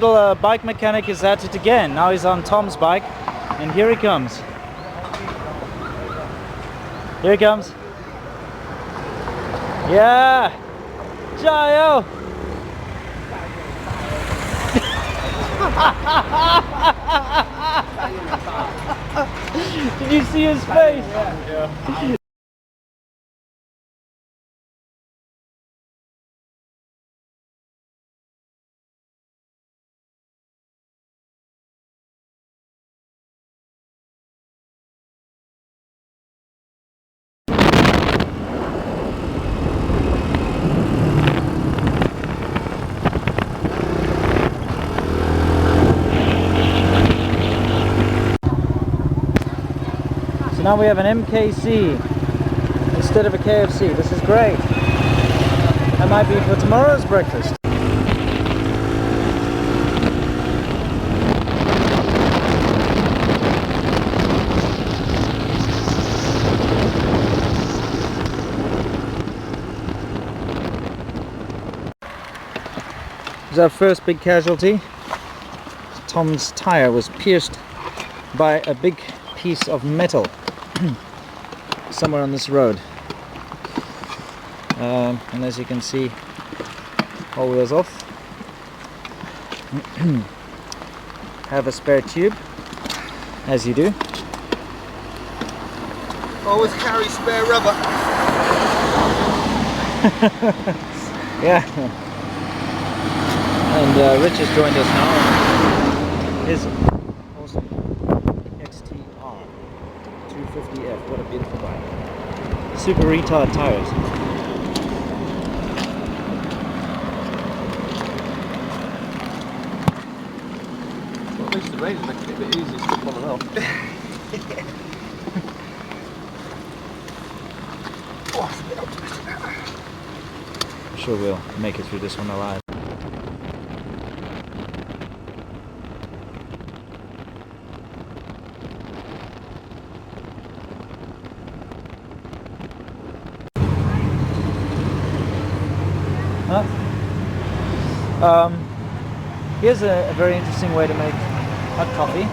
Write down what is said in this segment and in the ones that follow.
local bike mechanic is at it again. Now he's on Tom's bike, and here he comes. Here he comes. Yeah! Jayo! Did you see his face? Yeah. Now we have an MKC instead of a KFC. This is great. That might be for tomorrow's breakfast. This is our first big casualty. Tom's tire was pierced by a big piece of metal somewhere on this road, and as you can see, all wheels off. Have a spare tube, as you do. Always carry spare rubber. Yeah. And Rich has joined us now. His awesome XTR 250F. What a beautiful bike. Super retard tires. Well, at least the rain is making it a bit easier to slip on and off. Oh, it's a bit optimistic now. I'm sure we'll make it through this one alive. Here's a very interesting way to make hot coffee.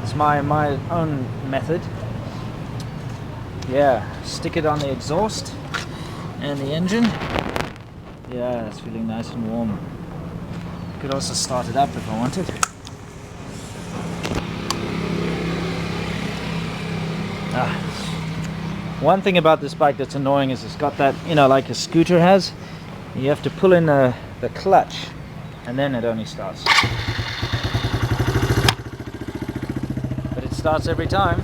It's my own method. Yeah, stick it on the exhaust and the engine. Yeah, it's feeling nice and warm. Could also start it up if I wanted. One thing about this bike that's annoying is it's got that, you know, like a scooter has. You have to pull in the clutch and then it only starts. But it starts every time.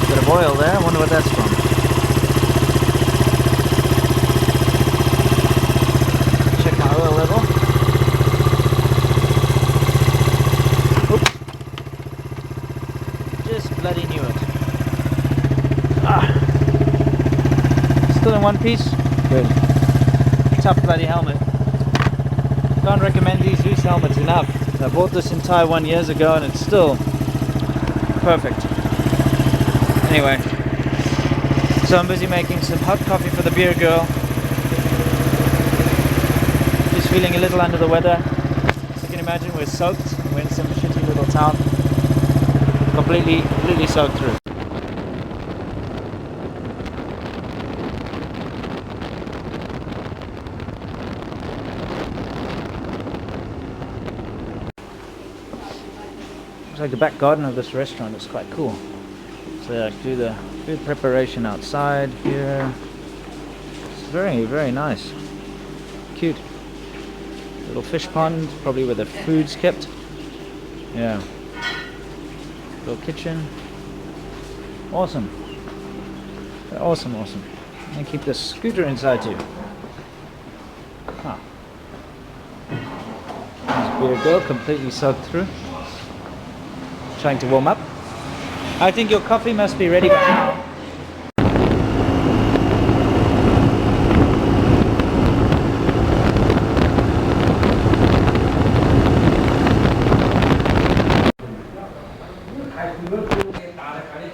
Bit of oil there, I wonder what that's from. Check my oil level. Oops. Just bloody knew it. Still in one piece? Good. Tough bloody helmet. Can't recommend these loose helmets enough. I bought this in Taiwan years ago and it's still perfect. Anyway, so I'm busy making some hot coffee for the beer girl. Just feeling a little under the weather. As you can imagine, we're soaked. We're in some shitty little town. Completely soaked through. Looks like the back garden of this restaurant is quite cool. So I do the food preparation outside here. It's very, very nice. Cute. Little fish pond, probably where the food's kept. Yeah. Little kitchen. Awesome. Awesome. And keep the scooter inside too. Huh. This beer girl completely soaked through. Trying to warm up. I think your coffee must be ready by now.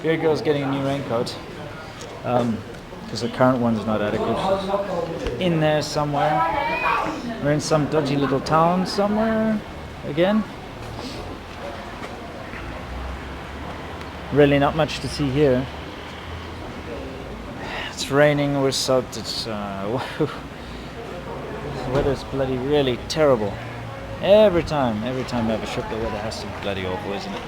Beer girl's getting a new raincoat. because the current one's not adequate. In there somewhere. We're in some dodgy little town somewhere again. Really not much to see here. It's raining, we're soaked, it's the weather's bloody really terrible. Every time I have a trip, the weather has to be bloody awful, isn't it?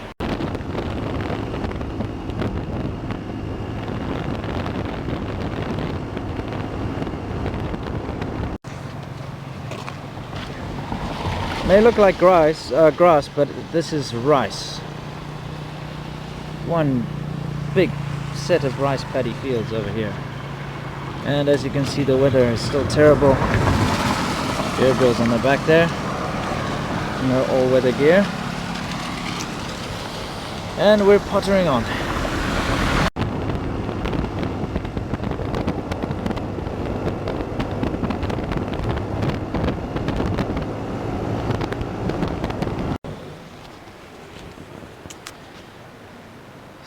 May look like grass, but this is rice. One big set of rice paddy fields over here. And as you can see, the weather is still terrible. Bear girls on the back there in their all-weather gear. And we're pottering on.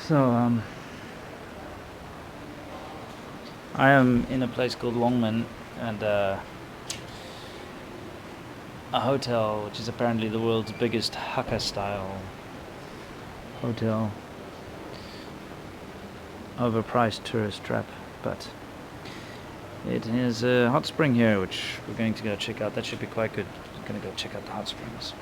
So I am in a place called Longman, and a hotel which is apparently the world's biggest Hakka style hotel. Overpriced tourist trap, but it is a hot spring here which we're going to go check out. That should be quite good. We're going to go check out the hot springs.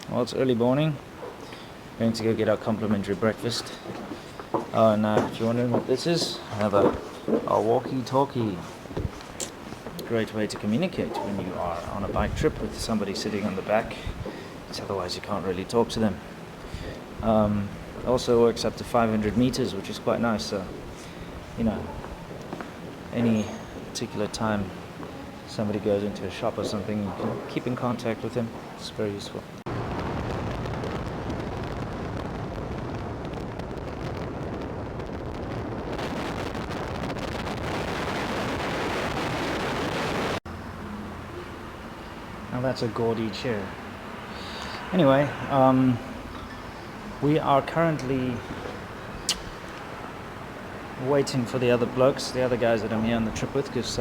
Well, it's early morning. Going to go get our complimentary breakfast. Oh, and if you're wondering what this is, I have a walkie-talkie. Great way to communicate when you are on a bike trip with somebody sitting on the back, because otherwise you can't really talk to them. Also works up to 500 meters, which is quite nice. So, you know, any particular time somebody goes into a shop or something, you can keep in contact with him. It's very useful. Now that's a gaudy chair. Anyway, we are currently waiting for the other blokes, the other guys that I'm here on the trip with, because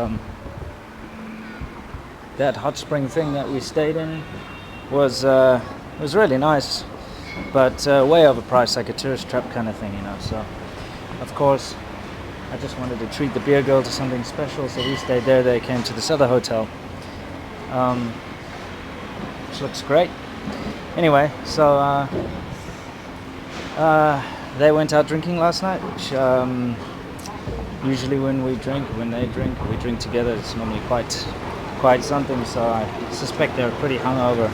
that hot spring thing that we stayed in was really nice, but way overpriced, like a tourist trap kind of thing, you know. So, of course, I just wanted to treat the beer girl to something special, so we stayed there. They came to this other hotel. Which looks great. Anyway, so they went out drinking last night, which usually when they drink, we drink together. It's normally quite something, so I suspect they're pretty hungover.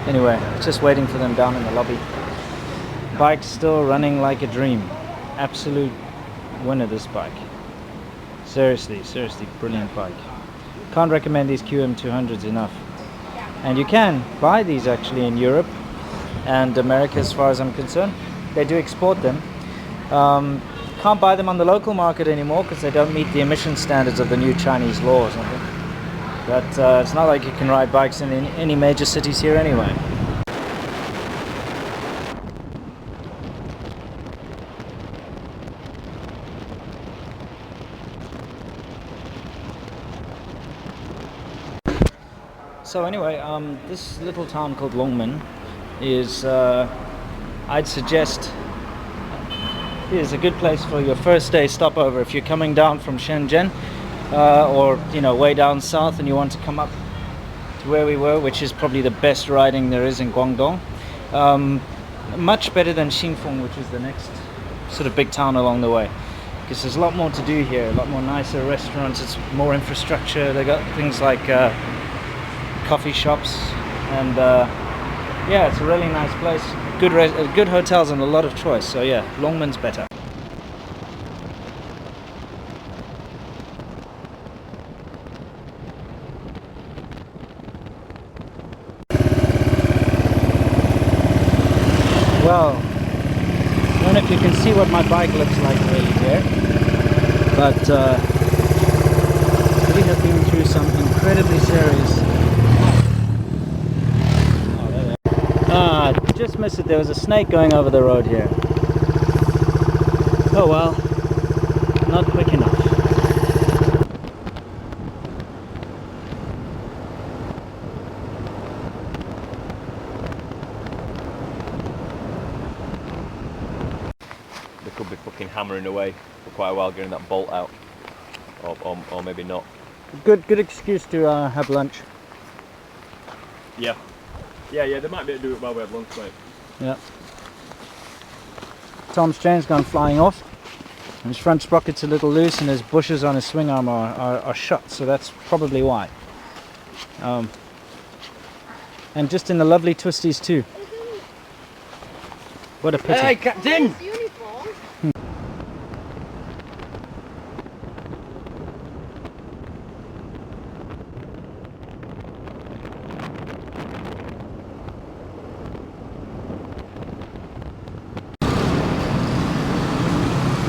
Anyway, just waiting for them down in the lobby. Bike's still running like a dream. Absolute winner, this bike. Seriously brilliant bike. Can't recommend these QM200s enough. And you can buy these actually in Europe and America, as far as I'm concerned. They do export them. Can't buy them on the local market anymore because they don't meet the emission standards of the new Chinese law or something. But it's not like you can ride bikes in any major cities here anyway. So anyway, this little town called Longman is, I'd suggest, is a good place for your first day stopover if you're coming down from Shenzhen, or you know, way down south and you want to come up to where we were, which is probably the best riding there is in Guangdong. Much better than Xingfeng, which is the next sort of big town along the way, because there's a lot more to do here, a lot more nicer restaurants, it's more infrastructure. They got things like coffee shops, and yeah, it's a really nice place. Good hotels and a lot of choice. So yeah, Longman's better. Well, I don't know if you can see what my bike looks like really here. but we have been through some incredibly serious. Ah, just missed it. There was a snake going over the road here. Oh well, not quick enough. They could be fucking hammering away for quite a while getting that bolt out. Or maybe not. Good excuse to have lunch. Yeah. Yeah, they might be able to do it while we have lunch, mate. Yeah. Tom's chain's gone flying off. And his front sprocket's a little loose and his bushes on his swing arm are shut, so that's probably why. And just in the lovely twisties too. What a pity. Hey, Captain!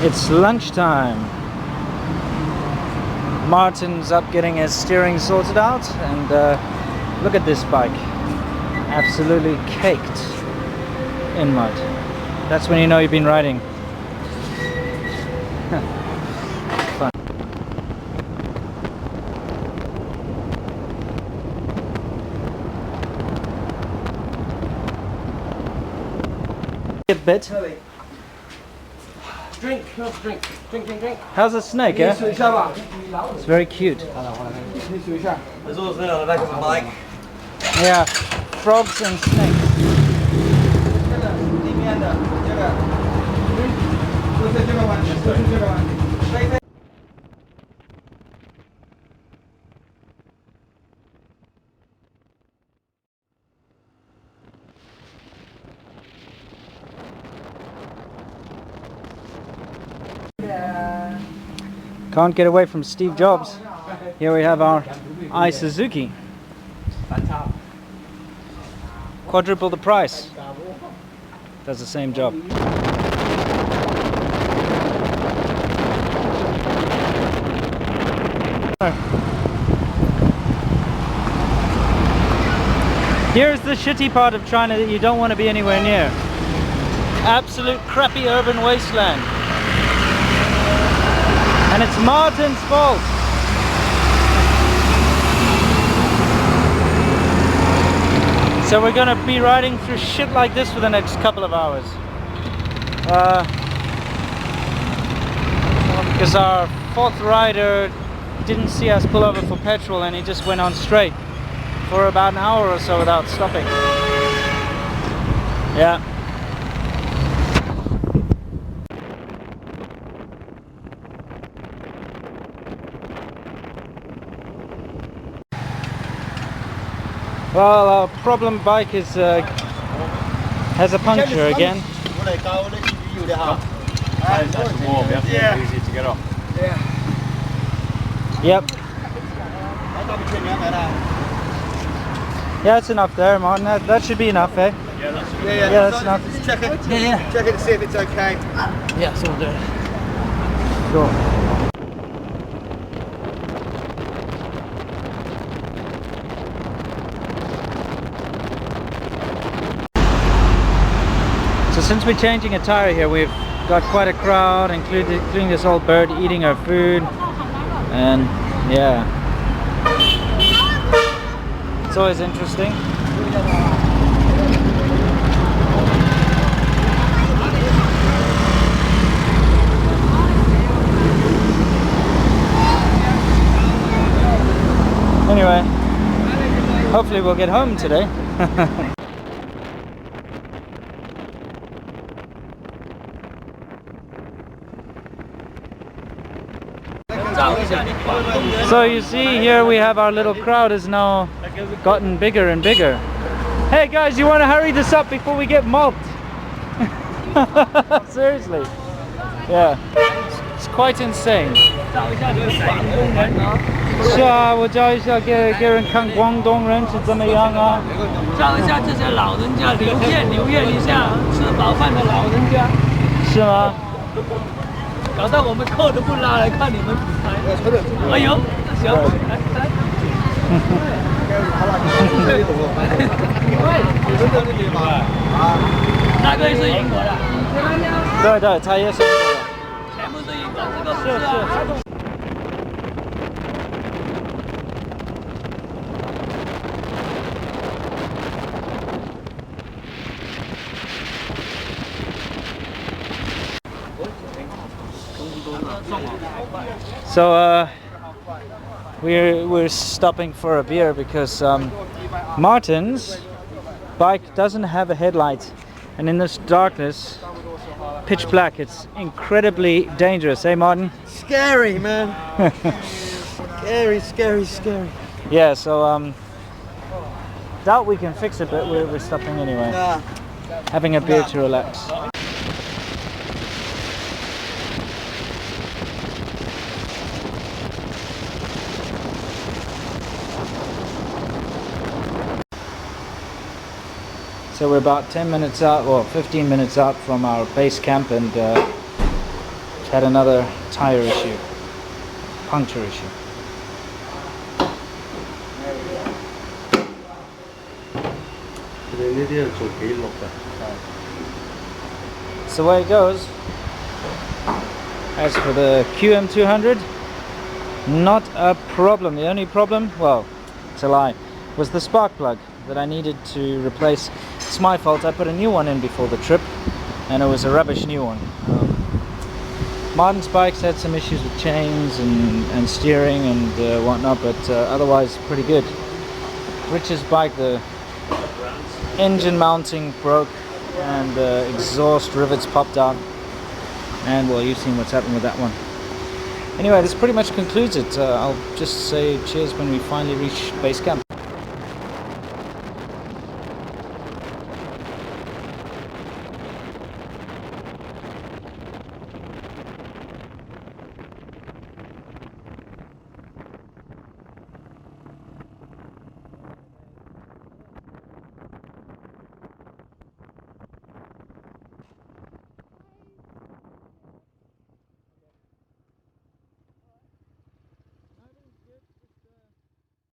It's lunchtime. Martin's up getting his steering sorted out, and look at this bike. Absolutely caked in mud. That's when you know you've been riding. Fun. A bit. Drink. How's the snake, eh? It's very cute. There's also on the back of the bike. Yeah, frogs and snakes. Can't get away from Steve Jobs. Here we have our Suzuki. Quadruple the price. Does the same job. Here's the shitty part of China that you don't want to be anywhere near. Absolute crappy urban wasteland. And it's Martin's fault. So we're gonna be riding through shit like this for the next couple of hours. Because our fourth rider didn't see us pull over for petrol and he just went on straight for about an hour or so without stopping. Yeah. Well, our problem bike is has a puncture again. It's nice and warm, yeah? Easy to get off. Yep. Yeah, it's enough there, Martin. That should be enough, eh? Yeah, that's Yeah, that's enough. Just check it. Yeah. Check it to see if it's okay. Yeah, so we'll do it. Cool. So since we're changing a tire here, we've got quite a crowd, including this old bird eating our food, and yeah, it's always interesting. Anyway, hopefully we'll get home today. So you see here we have our little crowd has now gotten bigger and bigger. Hey guys, you want to hurry this up before we get mobbed? Seriously. Yeah. It's quite insane. 是啊，我教一下给人看广东人是怎么样啊。照一下这些老人家，留念一下吃饱饭的老人家。是吗？搞到我们扣都不拉来看你们比赛。哎呦，行，来来。那个是英国的，对对，他也是英国的。全部是英国，这个不是啊。So we're stopping for a beer because Martin's bike doesn't have a headlight, and in this darkness, pitch black, it's incredibly dangerous. Hey, Martin? Scary, man. Scary, scary, scary. Yeah. So doubt we can fix it, but we're stopping anyway. Nah. Having a beer to relax. So we're about 10 minutes out, or 15 minutes out from our base camp, and had another tire issue, puncture issue. So away it goes. As for the QM200, not a problem. The only problem, well, it's a lie, was the spark plug that I needed to replace. It's my fault. I put a new one in before the trip, and it was a rubbish new one. Martin's bikes had some issues with chains and steering and whatnot, but otherwise pretty good. Rich's bike, the engine mounting broke and the exhaust rivets popped out, and well, you've seen what's happened with that one. Anyway, this pretty much concludes it. I'll just say cheers when we finally reach base camp.